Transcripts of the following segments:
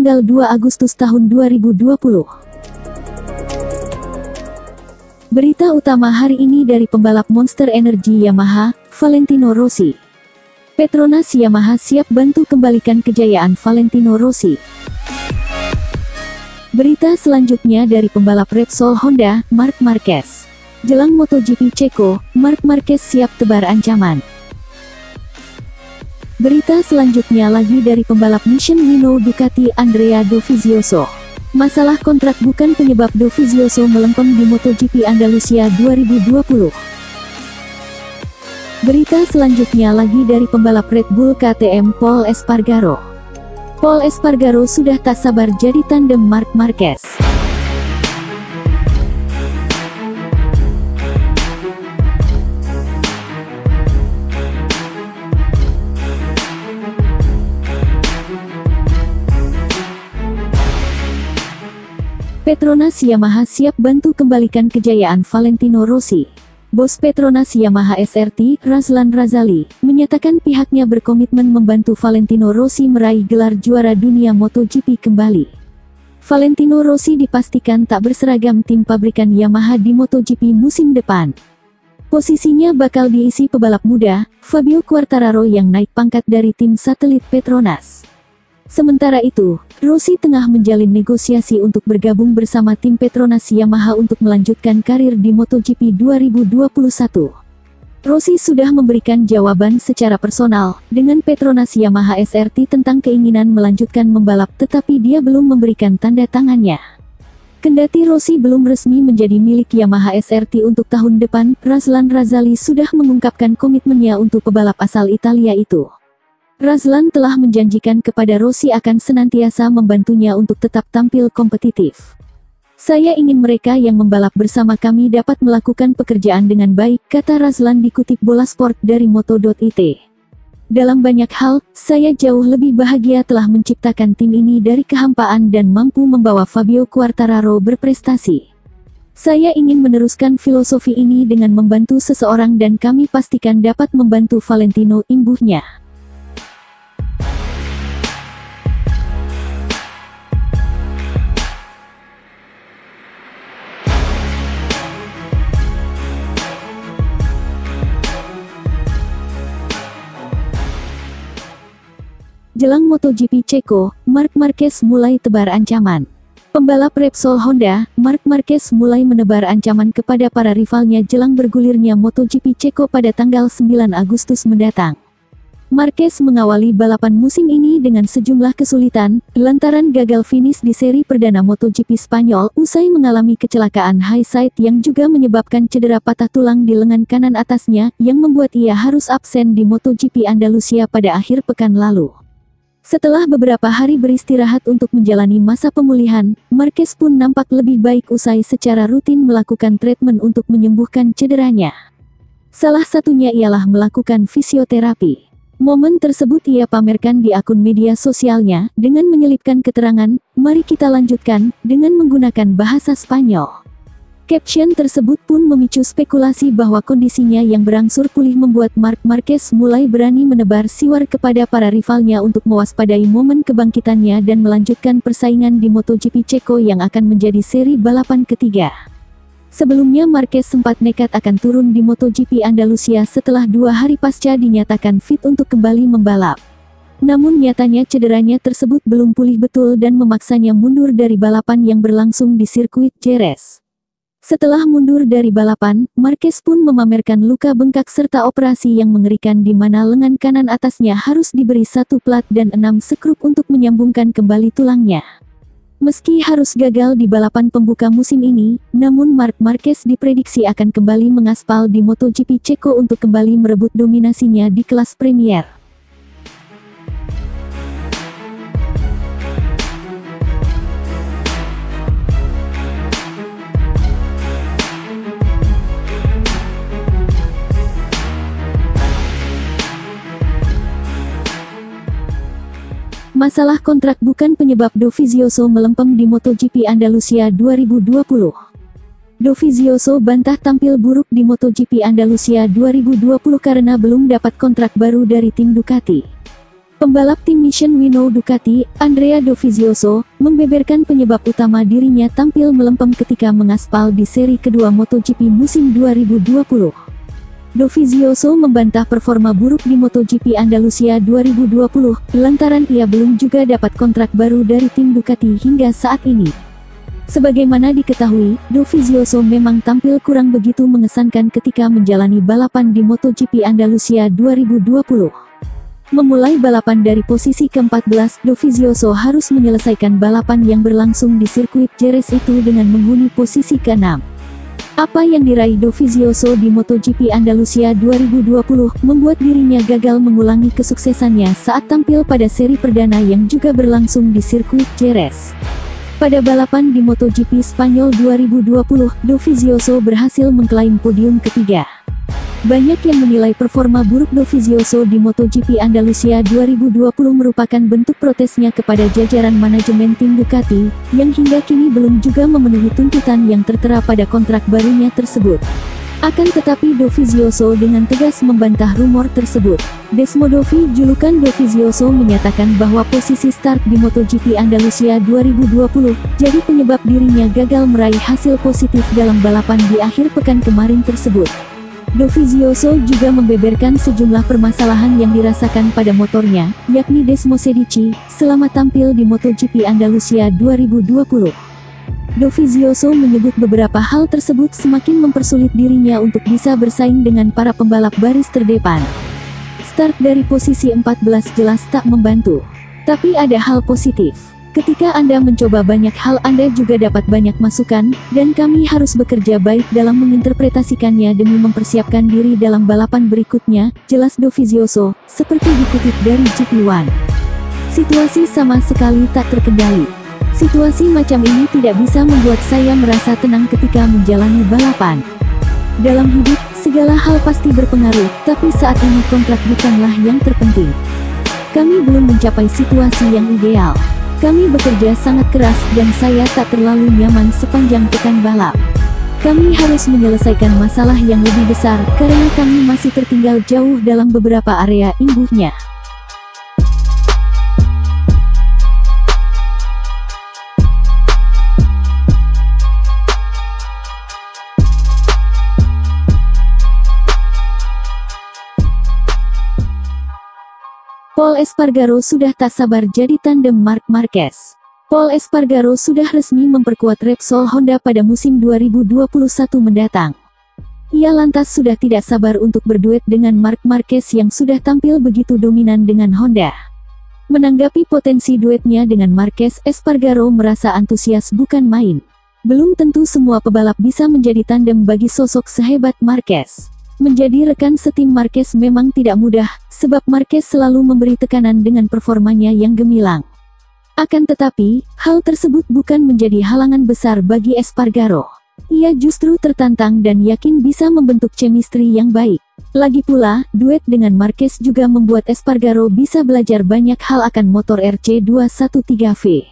tanggal 2 Agustus tahun 2020. Berita utama hari ini dari pembalap Monster Energy Yamaha, Valentino Rossi. Petronas Yamaha siap bantu kembalikan kejayaan Valentino Rossi. Berita selanjutnya dari pembalap Repsol Honda, Marc Marquez. Jelang MotoGP Ceko, Marc Marquez siap tebar ancaman. Berita selanjutnya lagi dari pembalap Michelin Ducati Andrea Dovizioso. Masalah kontrak bukan penyebab Dovizioso melempem di MotoGP Andalusia 2020. Berita selanjutnya lagi dari pembalap Red Bull KTM Pol Espargaro. Pol Espargaro sudah tak sabar jadi tandem Marc Marquez. Petronas Yamaha siap bantu kembalikan kejayaan Valentino Rossi. Bos Petronas Yamaha SRT, Razlan Razali, menyatakan pihaknya berkomitmen membantu Valentino Rossi meraih gelar juara dunia MotoGP kembali. Valentino Rossi dipastikan tak berseragam tim pabrikan Yamaha di MotoGP musim depan. Posisinya bakal diisi pebalap muda, Fabio Quartararo yang naik pangkat dari tim satelit Petronas. Sementara itu, Rossi tengah menjalin negosiasi untuk bergabung bersama tim Petronas Yamaha untuk melanjutkan karir di MotoGP 2021. Rossi sudah memberikan jawaban secara personal dengan Petronas Yamaha SRT tentang keinginan melanjutkan membalap, tetapi dia belum memberikan tanda tangannya. Kendati Rossi belum resmi menjadi milik Yamaha SRT untuk tahun depan, Razlan Razali sudah mengungkapkan komitmennya untuk pebalap asal Italia itu. Razlan telah menjanjikan kepada Rossi akan senantiasa membantunya untuk tetap tampil kompetitif. Saya ingin mereka yang membalap bersama kami dapat melakukan pekerjaan dengan baik, kata Razlan dikutip Bola Sport dari Moto.it. Dalam banyak hal, saya jauh lebih bahagia telah menciptakan tim ini dari kehampaan dan mampu membawa Fabio Quartararo berprestasi. Saya ingin meneruskan filosofi ini dengan membantu seseorang dan kami pastikan dapat membantu Valentino, imbuhnya. Jelang MotoGP Ceko, Marc Marquez mulai tebar ancaman. Pembalap Repsol Honda, Marc Marquez mulai menebar ancaman kepada para rivalnya jelang bergulirnya MotoGP Ceko pada tanggal 9 Agustus mendatang. Marquez mengawali balapan musim ini dengan sejumlah kesulitan, lantaran gagal finish di seri perdana MotoGP Spanyol usai mengalami kecelakaan high side yang juga menyebabkan cedera patah tulang di lengan kanan atasnya, yang membuat ia harus absen di MotoGP Andalusia pada akhir pekan lalu. Setelah beberapa hari beristirahat untuk menjalani masa pemulihan, Marquez pun nampak lebih baik usai secara rutin melakukan treatment untuk menyembuhkan cederanya. Salah satunya ialah melakukan fisioterapi. Momen tersebut ia pamerkan di akun media sosialnya, dengan menyelipkan keterangan, "Mari kita lanjutkan," dengan menggunakan bahasa Spanyol. Caption tersebut pun memicu spekulasi bahwa kondisinya yang berangsur pulih membuat Marc Marquez mulai berani menebar siwar kepada para rivalnya untuk mewaspadai momen kebangkitannya dan melanjutkan persaingan di MotoGP Ceko yang akan menjadi seri balapan ketiga. Sebelumnya Marquez sempat nekat akan turun di MotoGP Andalusia setelah 2 hari pasca dinyatakan fit untuk kembali membalap. Namun nyatanya cederanya tersebut belum pulih betul dan memaksanya mundur dari balapan yang berlangsung di sirkuit Jerez. Setelah mundur dari balapan, Marquez pun memamerkan luka bengkak serta operasi yang mengerikan di mana lengan kanan atasnya harus diberi 1 plat dan 6 skrup untuk menyambungkan kembali tulangnya. Meski harus gagal di balapan pembuka musim ini, namun Marc Marquez diprediksi akan kembali mengaspal di MotoGP Ceko untuk kembali merebut dominasinya di kelas Premier. Masalah kontrak bukan penyebab Dovizioso melempem di MotoGP Andalusia 2020. Dovizioso bantah tampil buruk di MotoGP Andalusia 2020 karena belum dapat kontrak baru dari tim Ducati. Pembalap tim Mission Winnow Ducati, Andrea Dovizioso, membeberkan penyebab utama dirinya tampil melempem ketika mengaspal di seri kedua MotoGP musim 2020. Dovizioso membantah performa buruk di MotoGP Andalusia 2020, lantaran ia belum juga dapat kontrak baru dari tim Ducati hingga saat ini. Sebagaimana diketahui, Dovizioso memang tampil kurang begitu mengesankan ketika menjalani balapan di MotoGP Andalusia 2020. Memulai balapan dari posisi ke-14, Dovizioso harus menyelesaikan balapan yang berlangsung di sirkuit Jerez itu dengan menghuni posisi ke-6. Apa yang diraih Dovizioso di MotoGP Andalusia 2020 membuat dirinya gagal mengulangi kesuksesannya saat tampil pada seri perdana yang juga berlangsung di sirkuit Jerez. Pada balapan di MotoGP Spanyol 2020, Dovizioso berhasil mengklaim podium ketiga. Banyak yang menilai performa buruk Dovizioso di MotoGP Andalusia 2020 merupakan bentuk protesnya kepada jajaran manajemen tim Ducati, yang hingga kini belum juga memenuhi tuntutan yang tertera pada kontrak barunya tersebut. Akan tetapi Dovizioso dengan tegas membantah rumor tersebut. Desmodovi, julukan Dovizioso, menyatakan bahwa posisi start di MotoGP Andalusia 2020 jadi penyebab dirinya gagal meraih hasil positif dalam balapan di akhir pekan kemarin tersebut. Dovizioso juga membeberkan sejumlah permasalahan yang dirasakan pada motornya, yakni Desmosedici, selama tampil di MotoGP Andalusia 2020. Dovizioso menyebut beberapa hal tersebut semakin mempersulit dirinya untuk bisa bersaing dengan para pembalap baris terdepan. Start dari posisi 14 jelas tak membantu. Tapi ada hal positif. Ketika Anda mencoba banyak hal, Anda juga dapat banyak masukan, dan kami harus bekerja baik dalam menginterpretasikannya demi mempersiapkan diri dalam balapan berikutnya, jelas Dovizioso, seperti dikutip dari GP1. Situasi sama sekali tak terkendali. Situasi macam ini tidak bisa membuat saya merasa tenang ketika menjalani balapan. Dalam hidup, segala hal pasti berpengaruh, tapi saat ini kontrak bukanlah yang terpenting. Kami belum mencapai situasi yang ideal. Kami bekerja sangat keras dan saya tak terlalu nyaman sepanjang pekan balap. Kami harus menyelesaikan masalah yang lebih besar karena kami masih tertinggal jauh dalam beberapa area, imbuhnya. Pol Espargaro sudah tak sabar jadi tandem Marc Marquez. Pol Espargaro sudah resmi memperkuat Repsol Honda pada musim 2021 mendatang. Ia lantas sudah tidak sabar untuk berduet dengan Marc Marquez yang sudah tampil begitu dominan dengan Honda. Menanggapi potensi duetnya dengan Marquez, Espargaro merasa antusias bukan main. Belum tentu semua pebalap bisa menjadi tandem bagi sosok sehebat Marquez. Menjadi rekan setim Marquez memang tidak mudah, sebab Marquez selalu memberi tekanan dengan performanya yang gemilang. Akan tetapi, hal tersebut bukan menjadi halangan besar bagi Espargaro. Ia justru tertantang dan yakin bisa membentuk chemistry yang baik. Lagi pula, duet dengan Marquez juga membuat Espargaro bisa belajar banyak hal akan motor RC213V.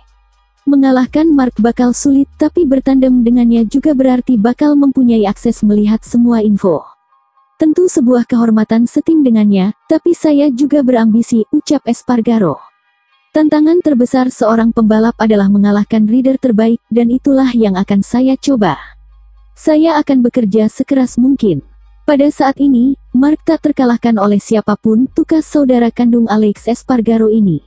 Mengalahkan Marc bakal sulit, tapi bertandem dengannya juga berarti bakal mempunyai akses melihat semua info. Tentu sebuah kehormatan setim dengannya, tapi saya juga berambisi, ucap Espargaro. Tantangan terbesar seorang pembalap adalah mengalahkan rider terbaik, dan itulah yang akan saya coba. Saya akan bekerja sekeras mungkin. Pada saat ini, Marc tak terkalahkan oleh siapapun, tukas saudara kandung Alex Espargaro ini.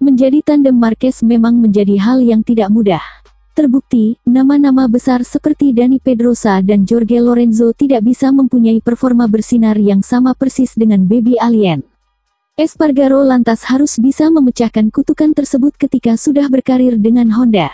Menjadi tandem Marquez memang menjadi hal yang tidak mudah. Terbukti, nama-nama besar seperti Dani Pedrosa dan Jorge Lorenzo tidak bisa mempunyai performa bersinar yang sama persis dengan Baby Alien. Espargaro lantas harus bisa memecahkan kutukan tersebut ketika sudah berkarir dengan Honda.